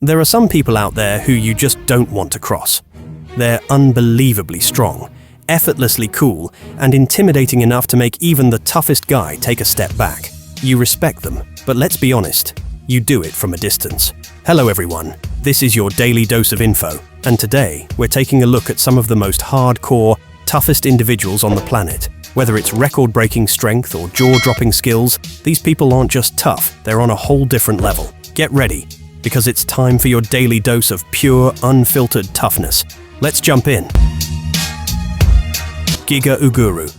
There are some people out there who you just don't want to cross. They're unbelievably strong, effortlessly cool, and intimidating enough to make even the toughest guy take a step back. You respect them, but let's be honest, you do it from a distance. Hello everyone, this is your daily dose of info, and today we're taking a look at some of the most hardcore, toughest individuals on the planet. Whether it's record-breaking strength or jaw-dropping skills, these people aren't just tough, they're on a whole different level. Get ready, because it's time for your daily dose of pure, unfiltered toughness. Let's jump in. Giga Uguru.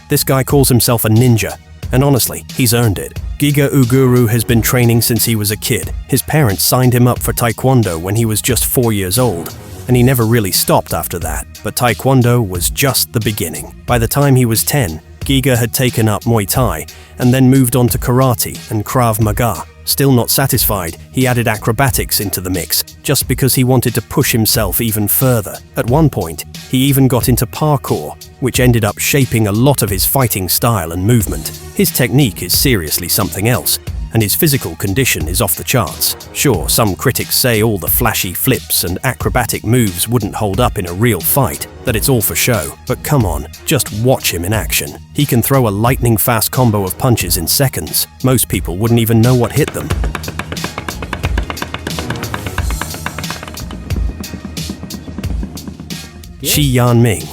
This guy calls himself a ninja, and honestly, he's earned it. Giga Uguru has been training since he was a kid. His parents signed him up for Taekwondo when he was just 4 years old, and he never really stopped after that. But Taekwondo was just the beginning. By the time he was 10, Giga had taken up Muay Thai, and then moved on to Karate and Krav Maga. Still not satisfied, he added acrobatics into the mix, just because he wanted to push himself even further. At one point, he even got into parkour, which ended up shaping a lot of his fighting style and movement. His technique is seriously something else, and his physical condition is off the charts. Sure, some critics say all the flashy flips and acrobatic moves wouldn't hold up in a real fight, that it's all for show, but come on, just watch him in action. He can throw a lightning-fast combo of punches in seconds. Most people wouldn't even know what hit them. Shi Yanming.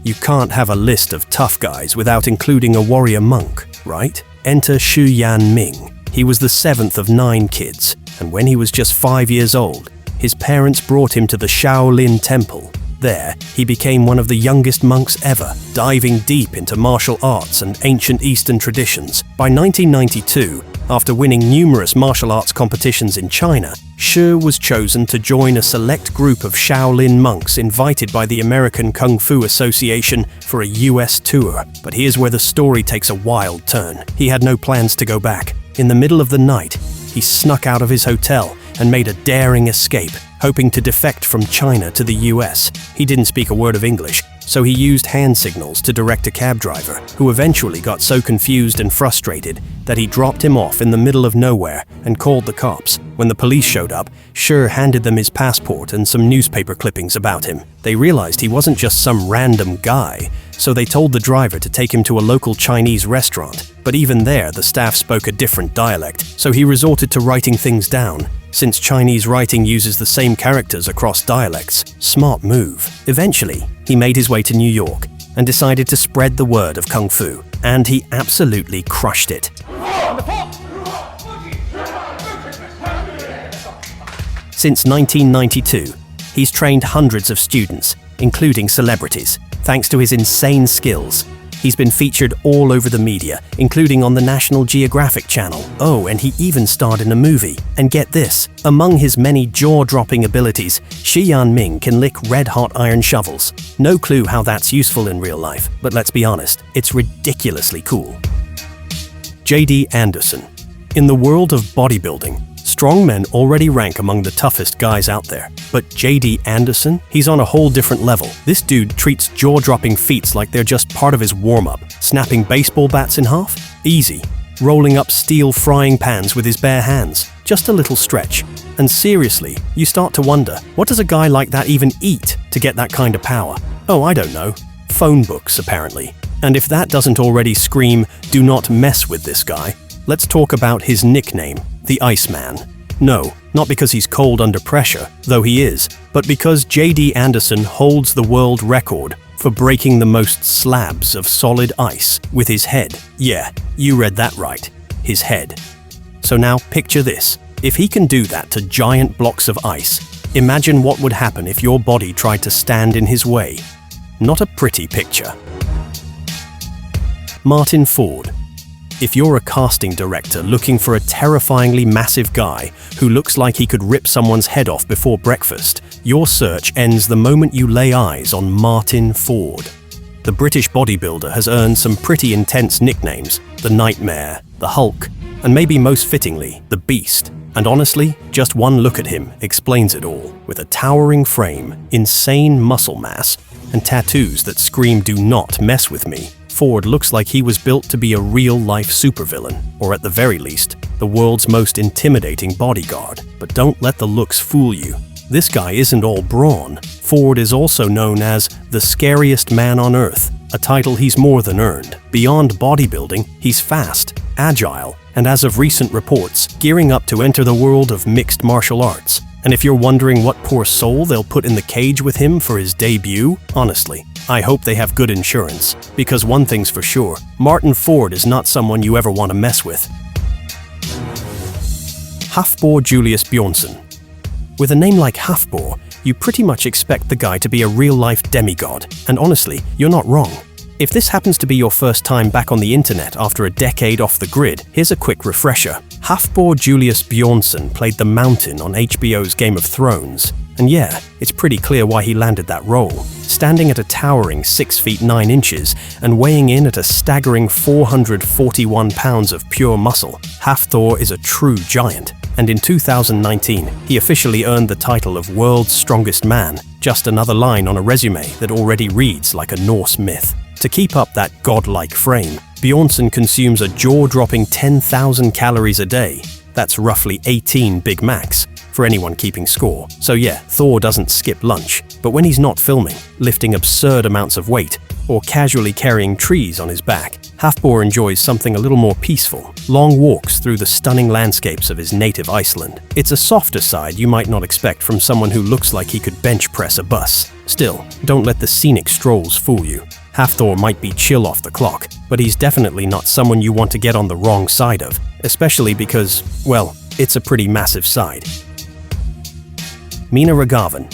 You can't have a list of tough guys without including a warrior monk, right? Enter Shi Yanming. He was the 7th of 9 kids, and when he was just 5 years old, his parents brought him to the Shaolin Temple. There, he became one of the youngest monks ever, diving deep into martial arts and ancient Eastern traditions. By 1992, after winning numerous martial arts competitions in China, Shi was chosen to join a select group of Shaolin monks invited by the American Kung Fu Association for a US tour. But here's where the story takes a wild turn. He had no plans to go back. In the middle of the night, he snuck out of his hotel and made a daring escape, hoping to defect from China to the US. He didn't speak a word of English, so he used hand signals to direct a cab driver, who eventually got so confused and frustrated that he dropped him off in the middle of nowhere and called the cops. When the police showed up, Shi handed them his passport and some newspaper clippings about him. They realized he wasn't just some random guy, so they told the driver to take him to a local Chinese restaurant. But even there, the staff spoke a different dialect, so he resorted to writing things down. Since Chinese writing uses the same characters across dialects, smart move. Eventually, he made his way to New York and decided to spread the word of Kung Fu, and he absolutely crushed it. Since 1992, he's trained hundreds of students, including celebrities. Thanks to his insane skills, he's been featured all over the media, including on the National Geographic Channel. Oh, and he even starred in a movie. And get this, among his many jaw-dropping abilities, Shi Yanming can lick red-hot iron shovels. No clue how that's useful in real life, but let's be honest, it's ridiculously cool. J.D. Anderson. In the world of bodybuilding, strong men already rank among the toughest guys out there. But J.D. Anderson? He's on a whole different level. This dude treats jaw-dropping feats like they're just part of his warm-up. Snapping baseball bats in half? Easy. Rolling up steel frying pans with his bare hands? Just a little stretch. And seriously, you start to wonder, what does a guy like that even eat to get that kind of power? Oh, I don't know. Phone books, apparently. And if that doesn't already scream, do not mess with this guy, let's talk about his nickname, the Iceman. No, not because he's cold under pressure, though he is, but because J.D. Anderson holds the world record for breaking the most slabs of solid ice with his head. Yeah, you read that right, his head. So now picture this. If he can do that to giant blocks of ice, imagine what would happen if your body tried to stand in his way. Not a pretty picture. Martin Ford. If you're a casting director looking for a terrifyingly massive guy who looks like he could rip someone's head off before breakfast, your search ends the moment you lay eyes on Martin Ford. The British bodybuilder has earned some pretty intense nicknames: the Nightmare, the Hulk, and maybe most fittingly, the Beast. And honestly, just one look at him explains it all. With a towering frame, insane muscle mass, and tattoos that scream "do not mess with me," Ford looks like he was built to be a real-life supervillain, or at the very least, the world's most intimidating bodyguard. But don't let the looks fool you. This guy isn't all brawn. Ford is also known as the scariest man on Earth, a title he's more than earned. Beyond bodybuilding, he's fast, agile, and as of recent reports, gearing up to enter the world of mixed martial arts. And if you're wondering what poor soul they'll put in the cage with him for his debut, honestly, I hope they have good insurance. Because one thing's for sure, Martin Ford is not someone you ever want to mess with. Hafþór Julius Björnsson. With a name like Hafþór, you pretty much expect the guy to be a real-life demigod, and honestly, you're not wrong. If this happens to be your first time back on the internet after a decade off the grid, here's a quick refresher. Hafþór Julius Björnsson played the Mountain on HBO's Game of Thrones. And yeah, it's pretty clear why he landed that role. Standing at a towering 6 feet 9 inches and weighing in at a staggering 441 pounds of pure muscle, Hafþór is a true giant. And in 2019, he officially earned the title of World's Strongest Man, just another line on a resume that already reads like a Norse myth. To keep up that godlike frame, Björnsson consumes a jaw-dropping 10,000 calories a day. That's roughly 18 Big Macs, for anyone keeping score. So yeah, Thor doesn't skip lunch, but when he's not filming, lifting absurd amounts of weight, or casually carrying trees on his back, Hafþór enjoys something a little more peaceful, long walks through the stunning landscapes of his native Iceland. It's a softer side you might not expect from someone who looks like he could bench press a bus. Still, don't let the scenic strolls fool you. Hafþór might be chill off the clock, but he's definitely not someone you want to get on the wrong side of, especially because, well, it's a pretty massive side. Meena Raghavan.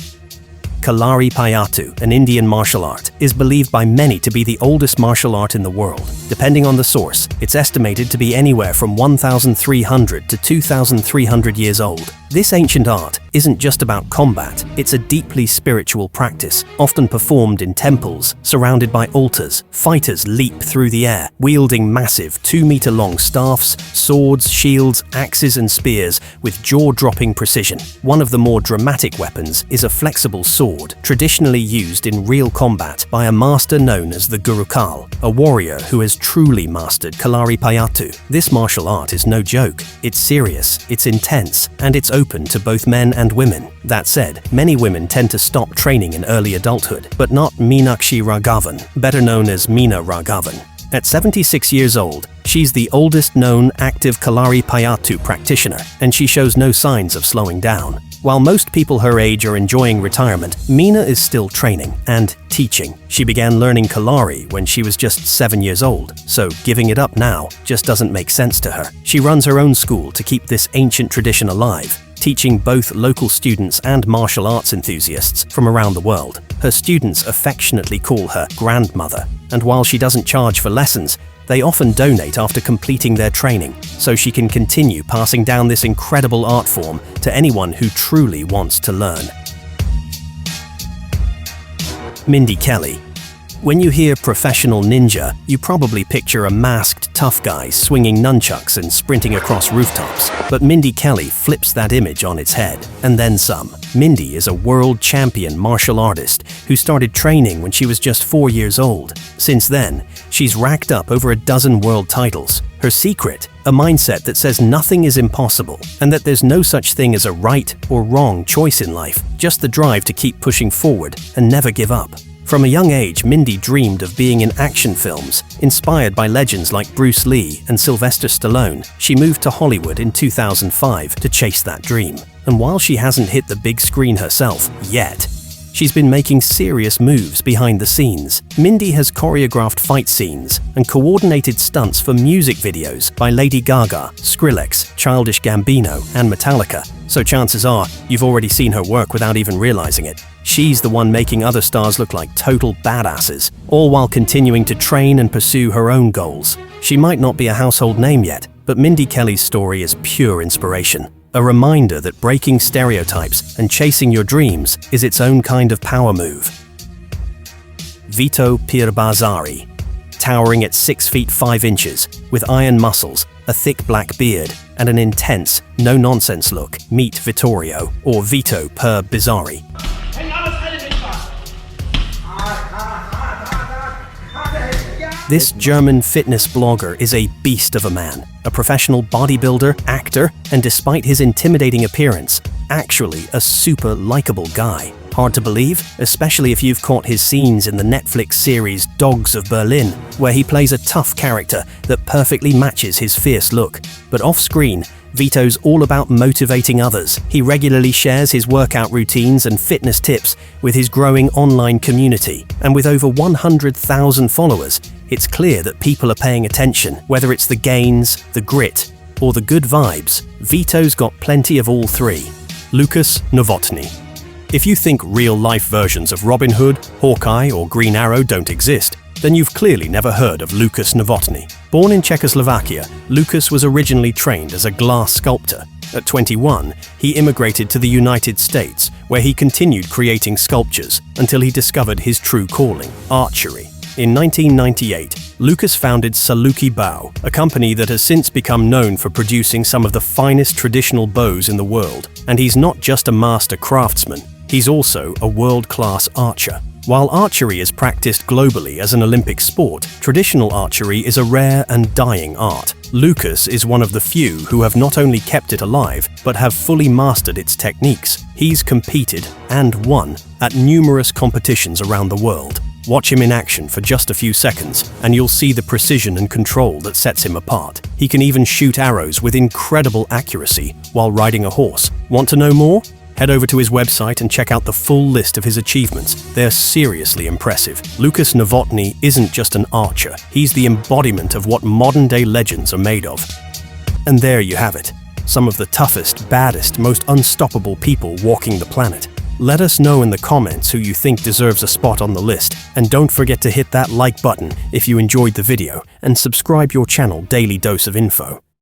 Kalari Payattu, an Indian martial art, is believed by many to be the oldest martial art in the world. Depending on the source, it's estimated to be anywhere from 1,300 to 2,300 years old. This ancient art isn't just about combat, it's a deeply spiritual practice, often performed in temples, surrounded by altars. Fighters leap through the air, wielding massive 2-meter-long staffs, swords, shields, axes and spears with jaw-dropping precision. One of the more dramatic weapons is a flexible sword, traditionally used in real combat by a master known as the Gurukal, a warrior who has truly mastered Kalari Payattu. This martial art is no joke. It's serious, it's intense, and it's open to both men and women. That said, many women tend to stop training in early adulthood, but not Meenakshi Raghavan, better known as Meena Raghavan. At 76 years old, she's the oldest known active Kalari Payattu practitioner, and she shows no signs of slowing down. While most people her age are enjoying retirement, Meena is still training and teaching. She began learning Kalari when she was just 7 years old, so giving it up now just doesn't make sense to her. She runs her own school to keep this ancient tradition alive, teaching both local students and martial arts enthusiasts from around the world. Her students affectionately call her grandmother, and while she doesn't charge for lessons, they often donate after completing their training, so she can continue passing down this incredible art form to anyone who truly wants to learn. Mindy Kelly. When you hear professional ninja, you probably picture a masked tough guy swinging nunchucks and sprinting across rooftops. But Mindy Kelly flips that image on its head, and then some. Mindy is a world champion martial artist who started training when she was just 4 years old. Since then, she's racked up over a dozen world titles. Her secret? A mindset that says nothing is impossible, and that there's no such thing as a right or wrong choice in life, just the drive to keep pushing forward and never give up. From a young age, Mindy dreamed of being in action films. Inspired by legends like Bruce Lee and Sylvester Stallone, she moved to Hollywood in 2005 to chase that dream. And while she hasn't hit the big screen herself yet, she's been making serious moves behind the scenes. Mindy has choreographed fight scenes and coordinated stunts for music videos by Lady Gaga, Skrillex, Childish Gambino, and Metallica. So chances are, you've already seen her work without even realizing it. She's the one making other stars look like total badasses, all while continuing to train and pursue her own goals. She might not be a household name yet, but Mindy Kelly's story is pure inspiration. A reminder that breaking stereotypes and chasing your dreams is its own kind of power move. Vito Pirbazari. Towering at 6 feet 5 inches, with iron muscles, a thick black beard, and an intense, no-nonsense look, meet Vittorio, or Vito Pirbazari. This German fitness blogger is a beast of a man, a professional bodybuilder, actor, and despite his intimidating appearance, actually a super likable guy. Hard to believe, especially if you've caught his scenes in the Netflix series Dogs of Berlin, where he plays a tough character that perfectly matches his fierce look. But off-screen, Vito's all about motivating others. He regularly shares his workout routines and fitness tips with his growing online community. And with over 100,000 followers, it's clear that people are paying attention. Whether it's the gains, the grit, or the good vibes, Vito's got plenty of all three. Lukas Novotny. If you think real-life versions of Robin Hood, Hawkeye, or Green Arrow don't exist, then you've clearly never heard of Lukas Novotny. Born in Czechoslovakia, Lukas was originally trained as a glass sculptor. At 21, he immigrated to the United States, where he continued creating sculptures until he discovered his true calling, archery. In 1998, Lukas founded Saluki Bow, a company that has since become known for producing some of the finest traditional bows in the world. And he's not just a master craftsman, he's also a world-class archer. While archery is practiced globally as an Olympic sport, traditional archery is a rare and dying art. Lukas is one of the few who have not only kept it alive, but have fully mastered its techniques. He's competed and won at numerous competitions around the world. Watch him in action for just a few seconds, and you'll see the precision and control that sets him apart. He can even shoot arrows with incredible accuracy while riding a horse. Want to know more? Head over to his website and check out the full list of his achievements. They're seriously impressive. Lukas Novotny isn't just an archer, he's the embodiment of what modern-day legends are made of. And there you have it, some of the toughest, baddest, most unstoppable people walking the planet. Let us know in the comments who you think deserves a spot on the list, and don't forget to hit that like button if you enjoyed the video, and subscribe your channel Daily Dose of Info.